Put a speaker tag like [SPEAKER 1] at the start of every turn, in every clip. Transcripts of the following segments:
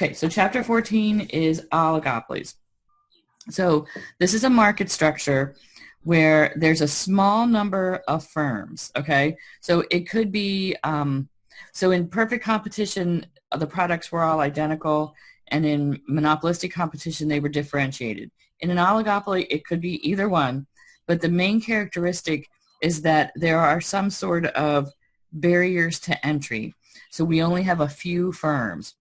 [SPEAKER 1] Okay, so chapter 14 is oligopolies. So this is a market structure where there's a small number of firms, okay? So it could be, so in perfect competition, the products were all identical, and in monopolistic competition, they were differentiated. In an oligopoly, it could be either one, but the main characteristic is that there are some sort of barriers to entry. So we only have a few firms.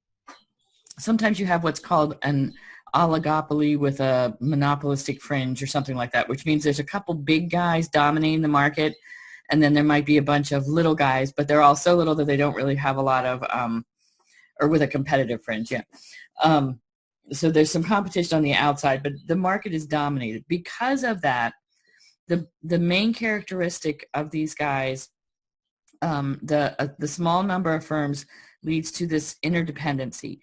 [SPEAKER 1] Sometimes you have what's called an oligopoly with a monopolistic fringe or something like that, which means there's a couple big guys dominating the market, and then there might be a bunch of little guys, but they're all so little that they don't really have a lot of, or with a competitive fringe, yeah. So there's some competition on the outside, but the market is dominated. Because of that, the main characteristic of these guys, the small number of firms, leads to this interdependency.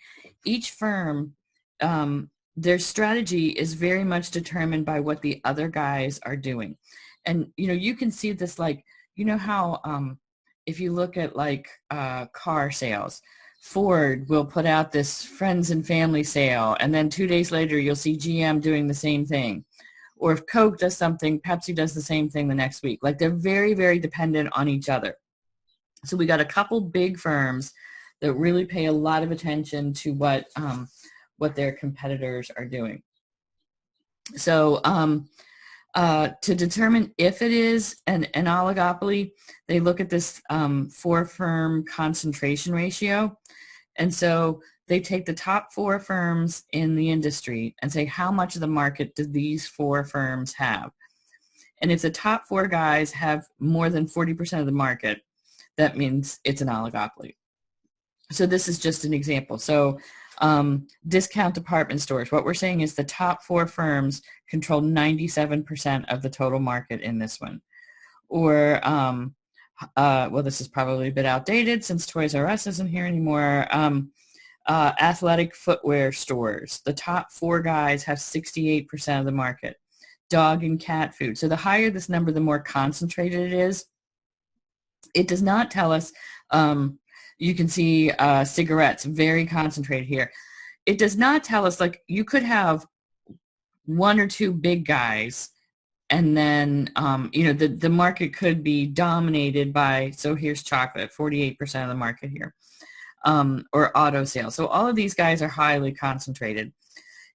[SPEAKER 1] Each firm, their strategy is very much determined by what the other guys are doing. And, you know, you can see this, like, you know how if you look at like car sales, Ford will put out this friends and family sale, and then 2 days later you'll see GM doing the same thing. Or if Coke does something, Pepsi does the same thing the next week. Like, they're very, very dependent on each other. So we got a couple big firms that really pay a lot of attention to what their competitors are doing. So to determine if it is an oligopoly, they look at this 4-firm concentration ratio. And so they take the top 4 firms in the industry and say, how much of the market do these 4 firms have? And if the top 4 guys have more than 40% of the market, that means it's an oligopoly. So this is just an example. So discount department stores, what we're saying is the top 4 firms control 97% of the total market in this one. Or, well, this is probably a bit outdated since Toys R Us isn't here anymore. Athletic footwear stores, the top 4 guys have 68% of the market. Dog and cat food. So the higher this number, the more concentrated it is. It does not tell us, you can see cigarettes, very concentrated here. It does not tell us, like, you could have 1 or 2 big guys, and then, you know, the market could be dominated by, so here's chocolate, 48% of the market here, or auto sales. So all of these guys are highly concentrated.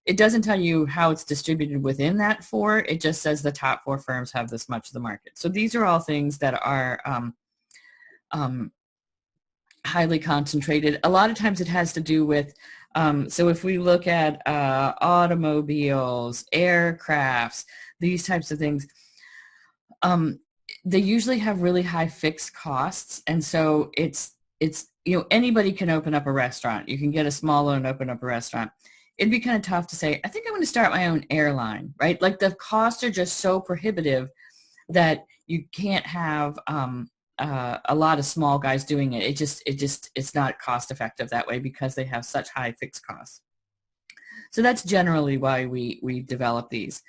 [SPEAKER 1] It doesn't tell you how it's distributed within that 4. It just says the top 4 firms have this much of the market. So these are all things that are highly concentrated. A lot of times it has to do with, so if we look at automobiles, aircrafts, these types of things, they usually have really high fixed costs. And so it's, you know, anybody can open up a restaurant. You can get a small loan and open up a restaurant. It'd be kind of tough to say, I think I'm going to start my own airline, right? Like, the costs are just so prohibitive that you can't have a lot of small guys doing it. It's not cost effective that way because they have such high fixed costs. So that's generally why we develop these.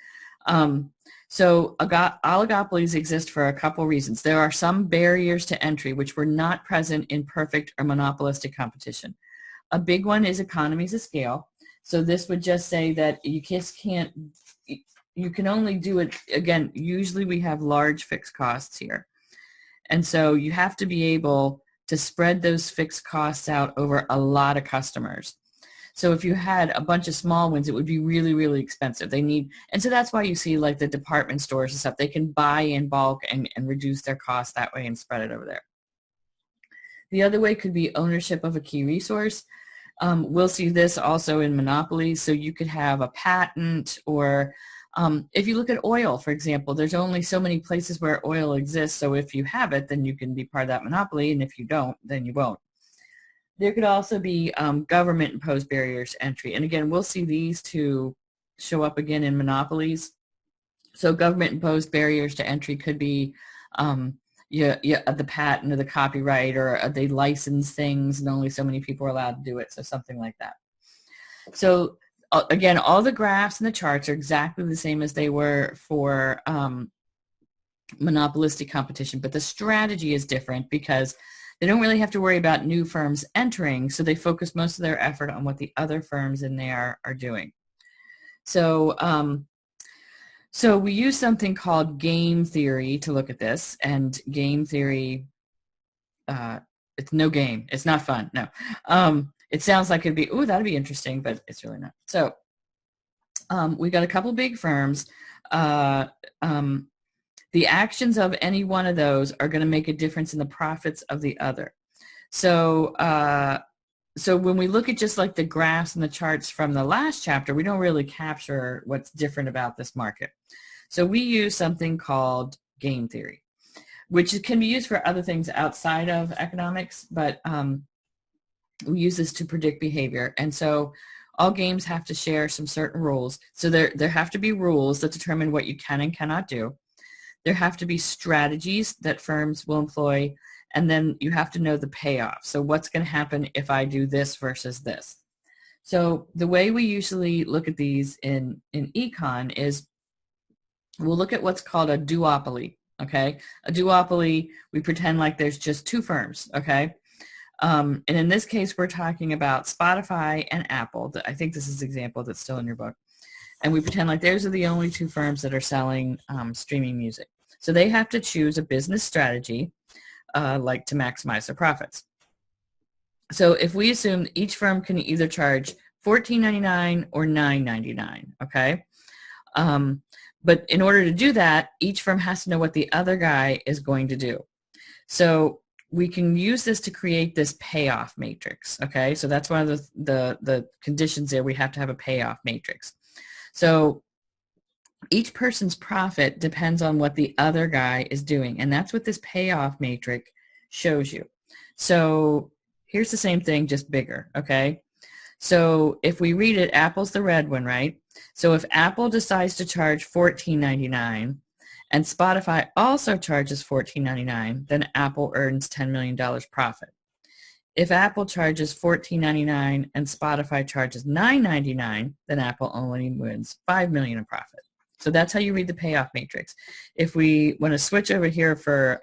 [SPEAKER 1] So oligopolies exist for a couple reasons. There are some barriers to entry which were not present in perfect or monopolistic competition. A big one is economies of scale. So this would just say that you just can't, you can only do it, again, usually we have large fixed costs here. And so you have to be able to spread those fixed costs out over a lot of customers. So if you had a bunch of small ones, it would be really, really expensive. And so that's why you see, like, the department stores and stuff, they can buy in bulk and reduce their costs that way and spread it over there. The other way could be ownership of a key resource. We'll see this also in monopolies. So you could have a patent, or if you look at oil, for example, there's only so many places where oil exists. So if you have it, then you can be part of that monopoly. And if you don't, then you won't. There could also be government-imposed barriers to entry. And again, we'll see these two show up again in monopolies. So government-imposed barriers to entry could be the patent or the copyright, or they license things and only so many people are allowed to do it. So something like that. So again, all the graphs and the charts are exactly the same as they were for monopolistic competition, but the strategy is different because they don't really have to worry about new firms entering, so they focus most of their effort on what the other firms in there are doing. So, so we use something called game theory to look at this, and game theory, it's no game. It's not fun, no. It sounds like it'd be, ooh, that'd be interesting, but it's really not. So we got a couple big firms. The actions of any one of those are going to make a difference in the profits of the other. So, so when we look at just like the graphs and the charts from the last chapter, we don't really capture what's different about this market. So we use something called game theory, which can be used for other things outside of economics, but we use this to predict behavior. And so all games have to share some certain rules. So there have to be rules that determine what you can and cannot do. There have to be strategies that firms will employ, and then you have to know the payoff. So what's going to happen if I do this versus this? So the way we usually look at these in econ is we'll look at what's called a duopoly, okay? A duopoly, we pretend like there's just two firms, okay? And in this case, we're talking about Spotify and Apple. I think this is an example that's still in your book. And we pretend like those are the only two firms that are selling streaming music. So they have to choose a business strategy like to maximize their profits. So if we assume each firm can either charge $14.99 or $9.99, okay? But in order to do that, each firm has to know what the other guy is going to do. So we can use this to create this payoff matrix, okay? So that's one of the conditions there. We have to have a payoff matrix. So each person's profit depends on what the other guy is doing, and that's what this payoff matrix shows you. So here's the same thing, just bigger, okay? So if we read it, Apple's the red one, right? So if Apple decides to charge $14.99 and Spotify also charges $14.99, then Apple earns $10 million profit. If Apple charges $14.99 and Spotify charges $9.99, then Apple only wins $5 million in profit. So that's how you read the payoff matrix. If we want to switch over here for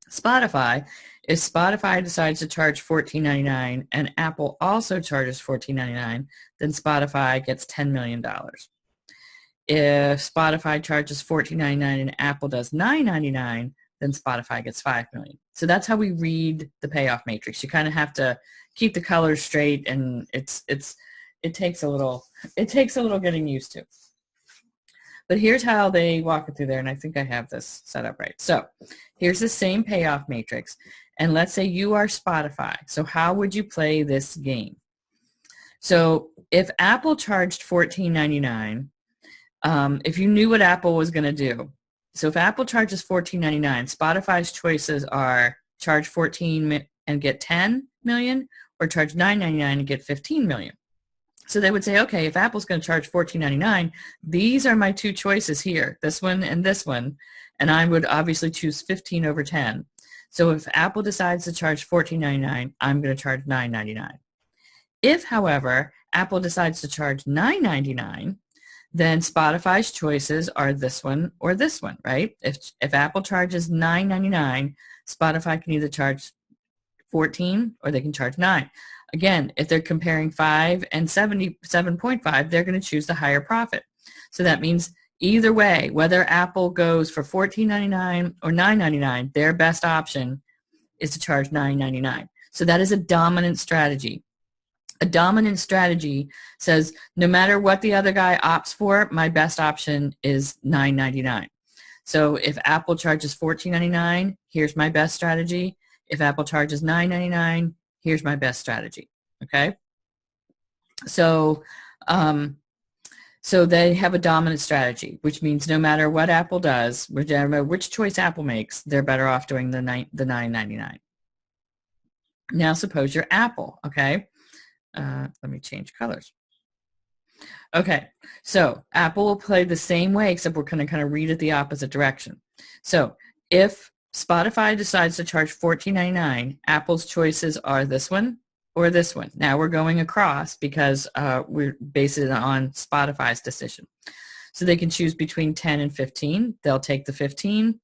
[SPEAKER 1] Spotify, if Spotify decides to charge $14.99 and Apple also charges $14.99, then Spotify gets $10 million. If Spotify charges $14.99 and Apple does $9.99, then Spotify gets $5 million. So that's how we read the payoff matrix. You kind of have to keep the colors straight, and it takes a little getting used to. But here's how they walk it through there, and I think I have this set up right. So here's the same payoff matrix, and let's say you are Spotify. So how would you play this game? So if Apple charged $14.99, if you knew what Apple was going to do, so if Apple charges $14.99, Spotify's choices are charge $14 and get $10 million, or charge $9.99 and get $15 million. So they would say, okay, if Apple's going to charge $14.99, these are my two choices here, this one, and I would obviously choose 15 over 10. So if Apple decides to charge $14.99, I'm going to charge $9.99. If, however, Apple decides to charge $9.99, then Spotify's choices are this one or this one, right? If Apple charges $9.99, Spotify can either charge 14 or they can charge 9. Again, if they're comparing 5 and 77.5, they're going to choose the higher profit. So that means either way, whether Apple goes for $14.99 or $9.99, their best option is to charge $9.99. So that is a dominant strategy. A dominant strategy says no matter what the other guy opts for, my best option is $9.99. So if Apple charges $14.99, here's my best strategy. If Apple charges $9.99, here's my best strategy, okay? So, so they have a dominant strategy, which means no matter what Apple does, no matter which choice Apple makes, they're better off doing the $9.99. Now suppose you're Apple, okay? Let me change colors. Okay, so Apple will play the same way, except we're going to kind of read it the opposite direction. So if Spotify decides to charge $14.99, Apple's choices are this one or this one. Now we're going across because we're basing it on Spotify's decision. So they can choose between 10 and 15. They'll take the 15.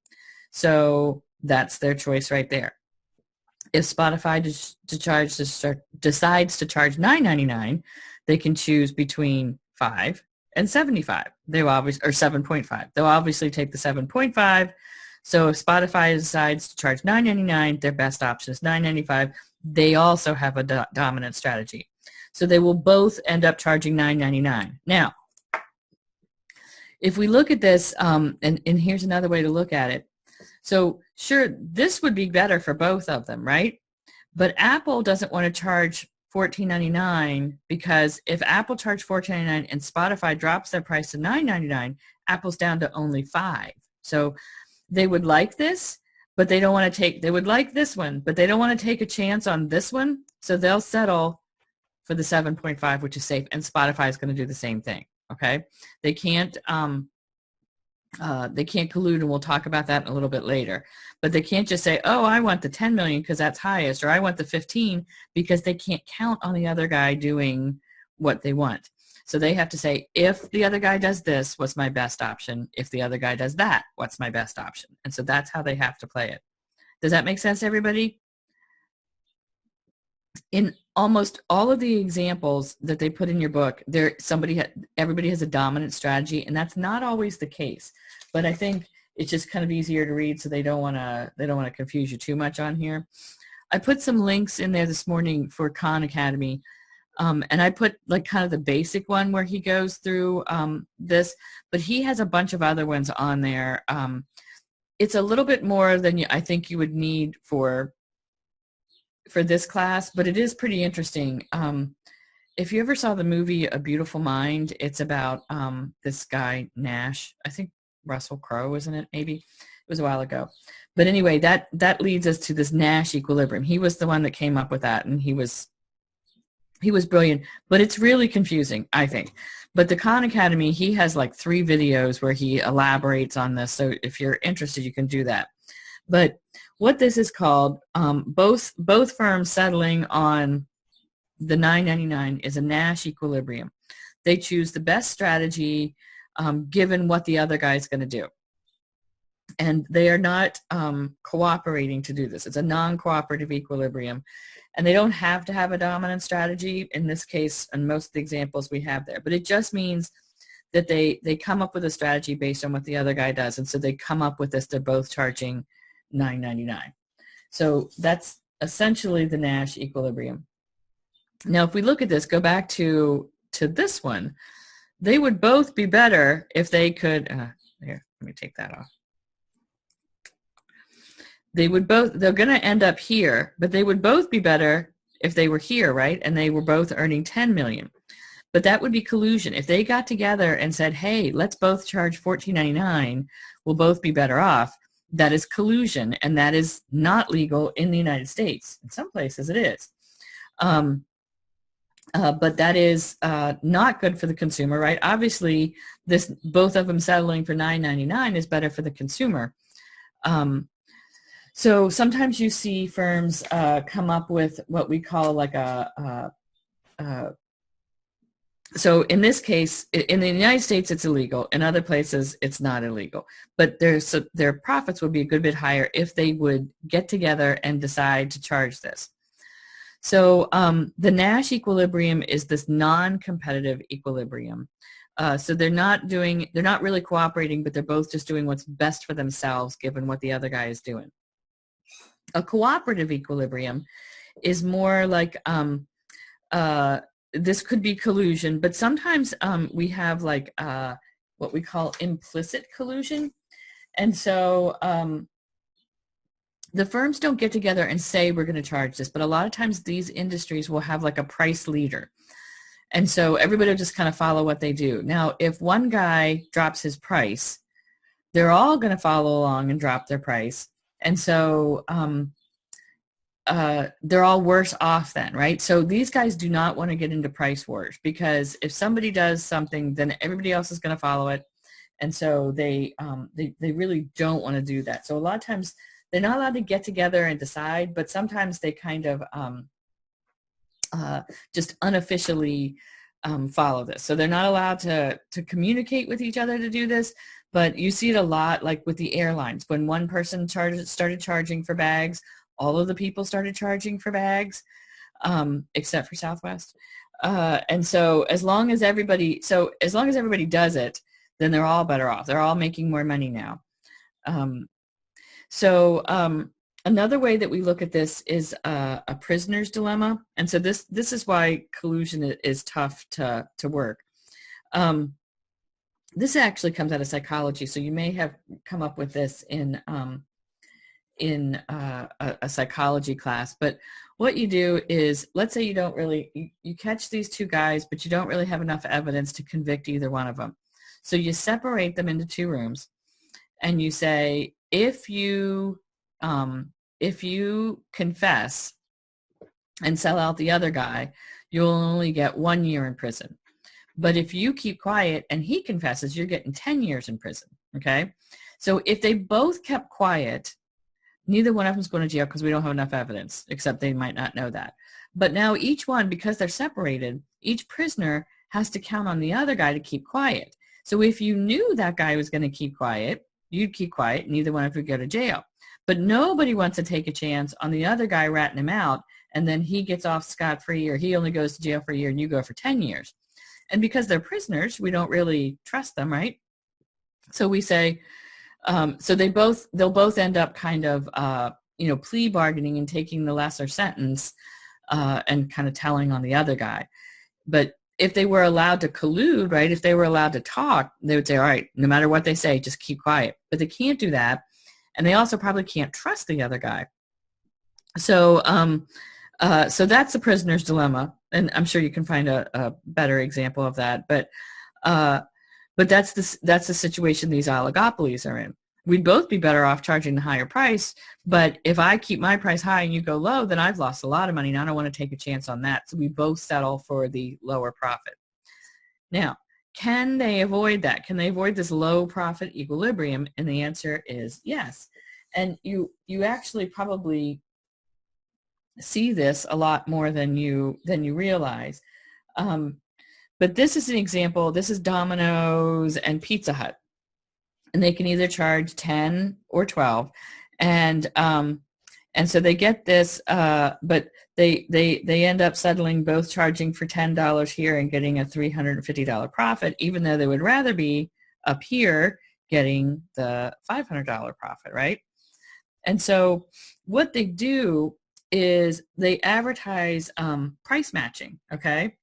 [SPEAKER 1] So that's their choice right there. If Spotify decides to charge $9.99, they can choose between 5 and 75. They will obviously, or 7.5. They'll obviously take the 7.5. So if Spotify decides to charge $9.99, their best option is $9.95. They also have a dominant strategy. So they will both end up charging $9.99. Now, if we look at this, and here's another way to look at it. So sure, this would be better for both of them, right? But Apple doesn't want to charge $14.99 because if Apple charged $14.99 and Spotify drops their price to $9.99, Apple's down to only $5. So they would like this, but they don't want to take, they would like this one, but they don't want to take a chance on this one. So they'll settle for the 7.5, which is safe, and Spotify is going to do the same thing. Okay, they can't collude, and we'll talk about that in a little bit later. But they can't just say, oh, I want the 10 million because that's highest, or I want the 15, because they can't count on the other guy doing what they want. So they have to say, if the other guy does this, what's my best option? If the other guy does that, what's my best option? And so that's how they have to play it. Does that make sense, everybody? In almost all of the examples that they put in your book, everybody has a dominant strategy, and that's not always the case. But I think it's just kind of easier to read, so they don't want to confuse you too much on here. I put some links in there this morning for Khan Academy, and I put like kind of the basic one where he goes through this, but he has a bunch of other ones on there. It's a little bit more than I think you would need for this class, but it is pretty interesting. If you ever saw the movie A Beautiful Mind, it's about this guy, Nash. I think Russell Crowe, isn't it? Maybe. It was a while ago. But anyway, that leads us to this Nash equilibrium. He was the one that came up with that, and he was brilliant. But it's really confusing, I think. But the Khan Academy, he has like 3 videos where he elaborates on this. So if you're interested, you can do that. But what this is called, both firms settling on the $9.99 is a Nash equilibrium. They choose the best strategy given what the other guy is going to do. And they are not cooperating to do this. It's a non-cooperative equilibrium. And they don't have to have a dominant strategy in this case, and most of the examples we have there. But it just means that they come up with a strategy based on what the other guy does. And so they come up with this. They're both charging $9.99. So that's essentially the Nash equilibrium. Now, if we look at this, go back to this one, they would both be better if they could, here, let me take that off. They're going to end up here, but they would both be better if they were here, right? And they were both earning 10 million. But that would be collusion. If they got together and said, hey, let's both charge $14.99, we'll both be better off. That is collusion, and that is not legal in the United States. In some places it is. But that is not good for the consumer, right? Obviously, both of them settling for $9.99 is better for the consumer. So sometimes you see firms come up with what we call like so in this case, in the United States, it's illegal. In other places, it's not illegal. But their profits would be a good bit higher if they would get together and decide to charge this. So the Nash equilibrium is this non-competitive equilibrium. So they're not really cooperating, but they're both just doing what's best for themselves given what the other guy is doing. A cooperative equilibrium is more like this could be collusion, but sometimes we have like what we call implicit collusion. And so the firms don't get together and say we're going to charge this, but a lot of times these industries will have like a price leader. And so everybody will just kind of follow what they do. Now, if one guy drops his price, they're all going to follow along and drop their price. And so they're all worse off then, right? So these guys do not want to get into price wars, because if somebody does something, then everybody else is going to follow it. And so they really don't want to do that. So a lot of times they're not allowed to get together and decide, but sometimes they kind of just unofficially follow this. So they're not allowed to communicate with each other to do this, but you see it a lot like with the airlines. When one person started charging for bags, all of the people started charging for bags, except for Southwest. And so as long as everybody does it, then they're all better off. They're all making more money now. Another way that we look at this is a prisoner's dilemma. And so this is why collusion is tough to work. This actually comes out of psychology, so you may have come up with this in a psychology class. But what you do is, let's say you catch these two guys, but you don't really have enough evidence to convict either one of them. So you separate them into two rooms, and you say, if you confess and sell out the other guy, you'll only get 1 year in prison. But if you keep quiet and he confesses, you're getting 10 years in prison, okay? So if they both kept quiet, neither one of them's going to jail because we don't have enough evidence, except they might not know that. But now each one, because they're separated, each prisoner has to count on the other guy to keep quiet. So if you knew that guy was going to keep quiet, you'd keep quiet, neither one of you would go to jail. But nobody wants to take a chance on the other guy ratting him out, and then he gets off scot-free, or he only goes to jail for a year and you go for 10 years. And because they're prisoners, we don't really trust them, right? So we say, so they'll both end up kind of, plea bargaining and taking the lesser sentence and kind of telling on the other guy. But if they were allowed to collude, right, if they were allowed to talk, they would say, all right, no matter what they say, just keep quiet. But they can't do that. And they also probably can't trust the other guy. So so that's the prisoner's dilemma, and I'm sure you can find a better example of that. But that's the situation these oligopolies are in. We'd both be better off charging the higher price, but if I keep my price high and you go low, then I've lost a lot of money, and I don't want to take a chance on that. So we both settle for the lower profit. Now, can they avoid that? Can they avoid this low profit equilibrium? And the answer is yes. And you actually probably see this a lot more than you realize. But this is an example. This is Domino's and Pizza Hut, and they can either charge 10 or 12, and so they get this, but they end up settling both charging for $10 here and getting a $350 profit, even though they would rather be up here getting the $500 profit, right? And so what they do is they advertise price matching, okay?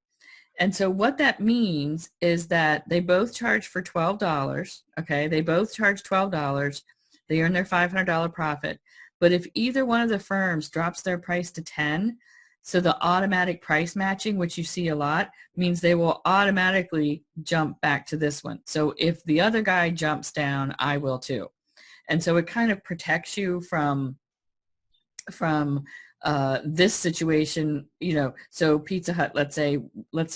[SPEAKER 1] And so what that means is that they both charge for $12, okay? They both charge $12. They earn their $500 profit. But if either one of the firms drops their price to 10, so the automatic price matching, which you see a lot, means they will automatically jump back to this one. So if the other guy jumps down, I will too. And so it kind of protects you from this situation, so Pizza Hut, let's say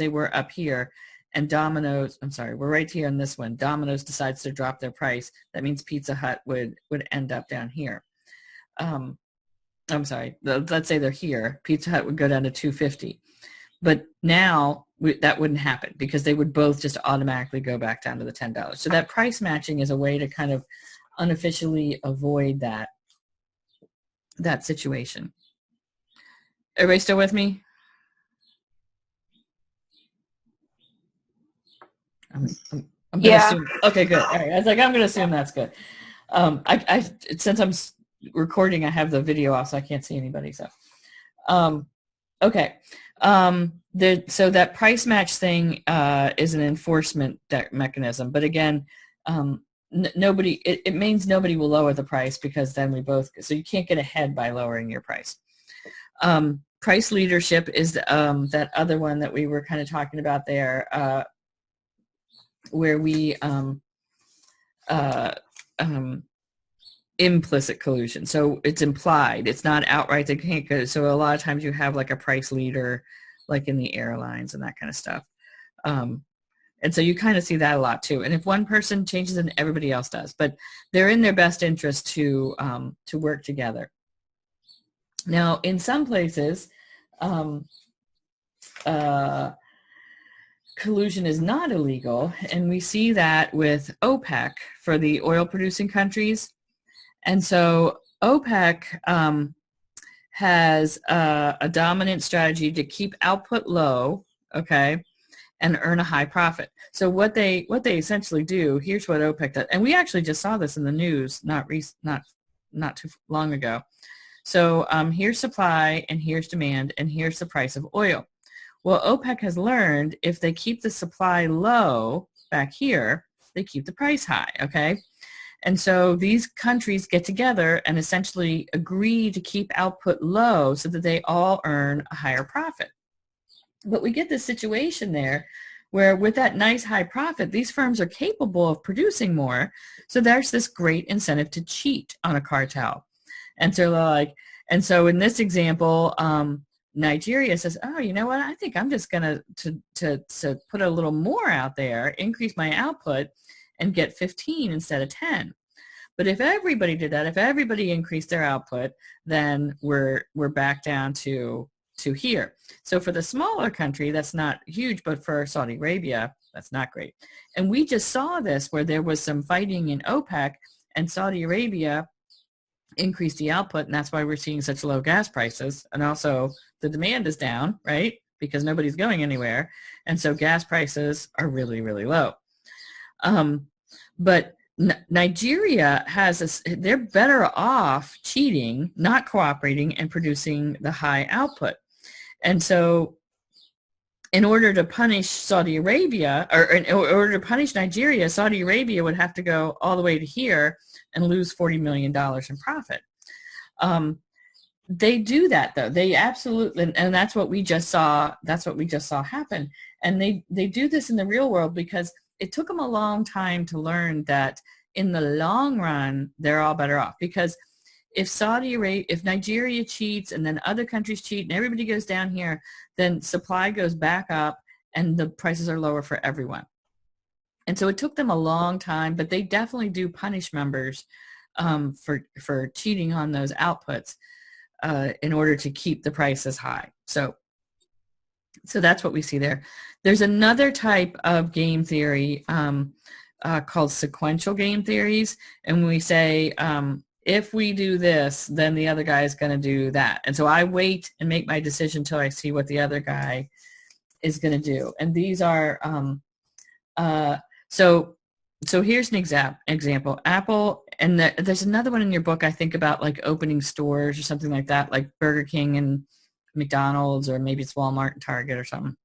[SPEAKER 1] we're up here, and Domino's, we're right here on this one. Domino's decides to drop their price. That means Pizza Hut would end up down here. Let's say they're here. Pizza Hut would go down to $2.50. But now that wouldn't happen because they would both just automatically go back down to the $10. So that price matching is a way to kind of unofficially avoid that situation. Everybody still with me? I'm gonna assume. Okay, good. All right. I was like, I'm gonna assume that's good. Since I'm recording, I have the video off, so I can't see anybody. So, okay. So that price match thing is an enforcement mechanism, but again, nobody. It means nobody will lower the price because then we both. So you can't get ahead by lowering your price. Price leadership is that other one that we were kind of talking about there, where we implicit collusion. So it's implied. It's not outright. They can't go. So a lot of times you have like a price leader, like in the airlines and that kind of stuff. And so you kind of see that a lot too. And if one person changes, then everybody else does. But they're in their best interest to work together. Now, in some places, collusion is not illegal, and we see that with OPEC for the oil-producing countries. And so OPEC has a dominant strategy to keep output low, okay, and earn a high profit. So what they essentially do, here's what OPEC does, and we actually just saw this in the news not too long ago. So here's supply, and here's demand, and here's the price of oil. Well, OPEC has learned if they keep the supply low back here, they keep the price high, okay? And so these countries get together and essentially agree to keep output low so that they all earn a higher profit. But we get this situation there where with that nice high profit, these firms are capable of producing more. So there's this great incentive to cheat on a cartel. And so and so in this example, Nigeria says, oh, you know what? I think I'm just going to put a little more out there, increase my output, and get 15 instead of 10. But if everybody did that, if everybody increased their output, then we're back down to here. So for the smaller country, that's not huge, but for Saudi Arabia, that's not great. And we just saw this where there was some fighting in OPEC, and Saudi Arabia increased the output, and that's why we're seeing such low gas prices. And also the demand is down, right? Because nobody's going anywhere. And so gas prices are really, really low. But Nigeria they're better off cheating, not cooperating, and producing the high output. And so in order to punish Saudi Arabia, or in order to punish Nigeria, Saudi Arabia would have to go all the way to here and lose $40 million in profit. They do that though. They absolutely, and that's what we just saw. That's what we just saw happen. And they do this in the real world because it took them a long time to learn that in the long run, they're all better off. Because if Nigeria cheats and then other countries cheat and everybody goes down here, then supply goes back up and the prices are lower for everyone. And so it took them a long time, but they definitely do punish members for cheating on those outputs in order to keep the prices high. So that's what we see there. There's another type of game theory called sequential game theories, and we say, if we do this, then the other guy is going to do that. And so I wait and make my decision until I see what the other guy is going to do. And these are, so here's an example. Apple, and there's another one in your book, I think, about like opening stores or something like that, like Burger King and McDonald's, or maybe it's Walmart and Target or something.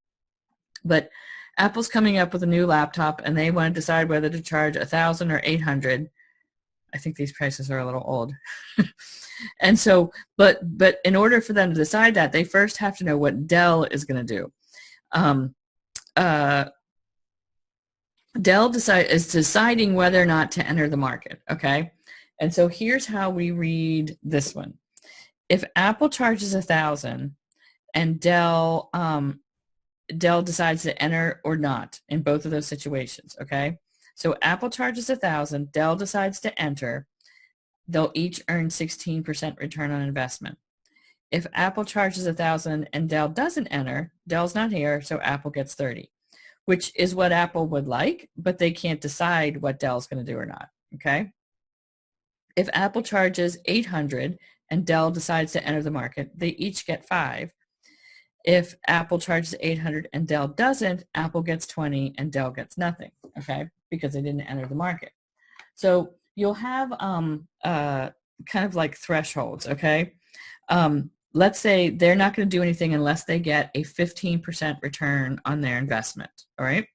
[SPEAKER 1] But Apple's coming up with a new laptop, and they want to decide whether to charge $1,000 or $800. I think these prices are a little old. And so, but in order for them to decide that, they first have to know what Dell is going to do. Dell is deciding whether or not to enter the market, okay? And so here's how we read this one. If Apple charges $1,000 and Dell decides to enter or not in both of those situations, okay? So Apple charges $1,000, Dell decides to enter, they'll each earn 16% return on investment. If Apple charges $1,000 and Dell doesn't enter, Dell's not here, so Apple gets 30, which is what Apple would like, but they can't decide what Dell's going to do or not, okay? If Apple charges $800 and Dell decides to enter the market, they each get 5. If Apple charges $800 and Dell doesn't, Apple gets 20 and Dell gets nothing, okay, because they didn't enter the market. So you'll have kind of like thresholds, okay? Let's say they're not going to do anything unless they get a 15% return on their investment, all right?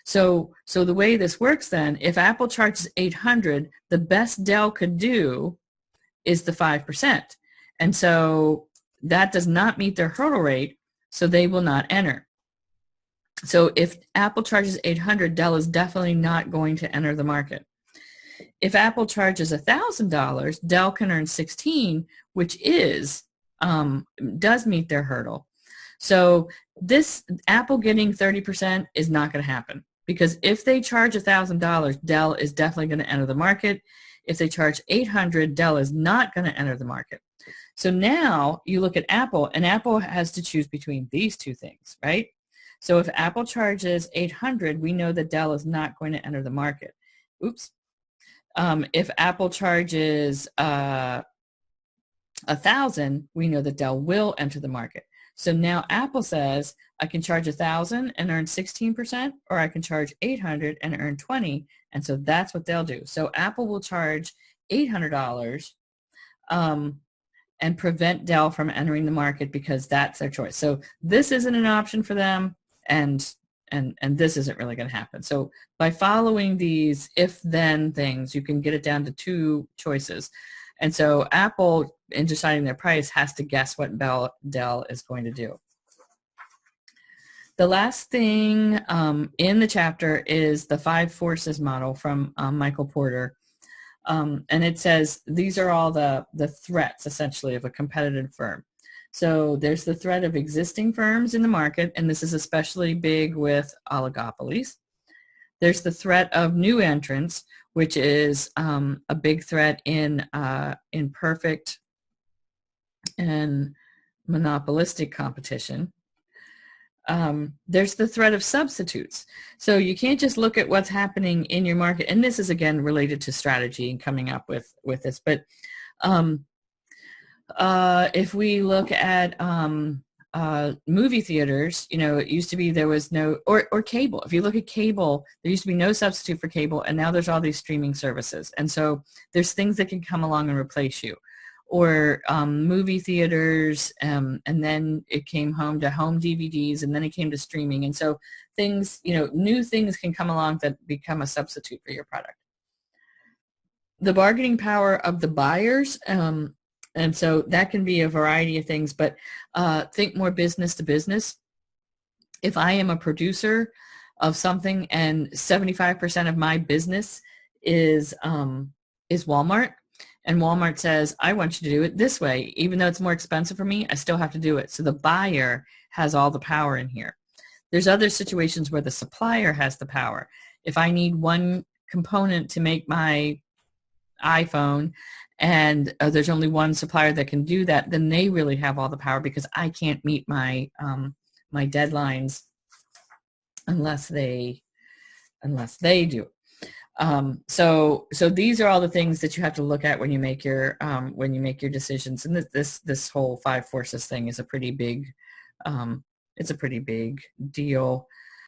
[SPEAKER 1] So the way this works then, if Apple charges $800, the best Dell could do is the 5%. And so that does not meet their hurdle rate, so they will not enter. So if Apple charges $800, Dell is definitely not going to enter the market. If Apple charges $1,000, Dell can earn 16, which does meet their hurdle. So this Apple getting 30% is not going to happen, because if they charge $1,000, Dell is definitely going to enter the market. If they charge $800, Dell is not going to enter the market. So now you look at Apple, and Apple has to choose between these two things, right? So if Apple charges $800, we know that Dell is not going to enter the market. Oops. If Apple charges 1,000, we know that Dell will enter the market. So now Apple says I can charge 1,000 and earn 16%, or I can charge 800 and earn 20. And so that's what they'll do. So Apple will charge $800 and prevent Dell from entering the market because that's their choice. So this isn't an option for them, and this isn't really going to happen. So by following these if-then things, you can get it down to two choices. And so Apple, in deciding their price, has to guess what Dell is going to do. The last thing in the chapter is the 5 forces model from Michael Porter. And it says these are all the threats, essentially, of a competitive firm. So there's the threat of existing firms in the market, and this is especially big with oligopolies. There's the threat of new entrants, which is a big threat in perfect and monopolistic competition. There's the threat of substitutes. So you can't just look at what's happening in your market, and this is again related to strategy and coming up with this. But if we look at movie theaters, you know, it used to be there was no, or cable. If you look at cable, there used to be no substitute for cable, and now there's all these streaming services. And so there's things that can come along and replace you. Or movie theaters, and then it came home to home DVDs, and then it came to streaming. And so things, you know, new things can come along that become a substitute for your product. The bargaining power of the buyers, and so that can be a variety of things, but think more business to business. If I am a producer of something and 75% of my business is Walmart, and Walmart says, I want you to do it this way. Even though it's more expensive for me, I still have to do it. So the buyer has all the power in here. There's other situations where the supplier has the power. If I need one component to make my iPhone and there's only one supplier that can do that, then they really have all the power because I can't meet my my deadlines unless they do. So these are all the things that you have to look at when you make your decisions. And this whole 5 forces thing is a pretty big, it's a pretty big deal.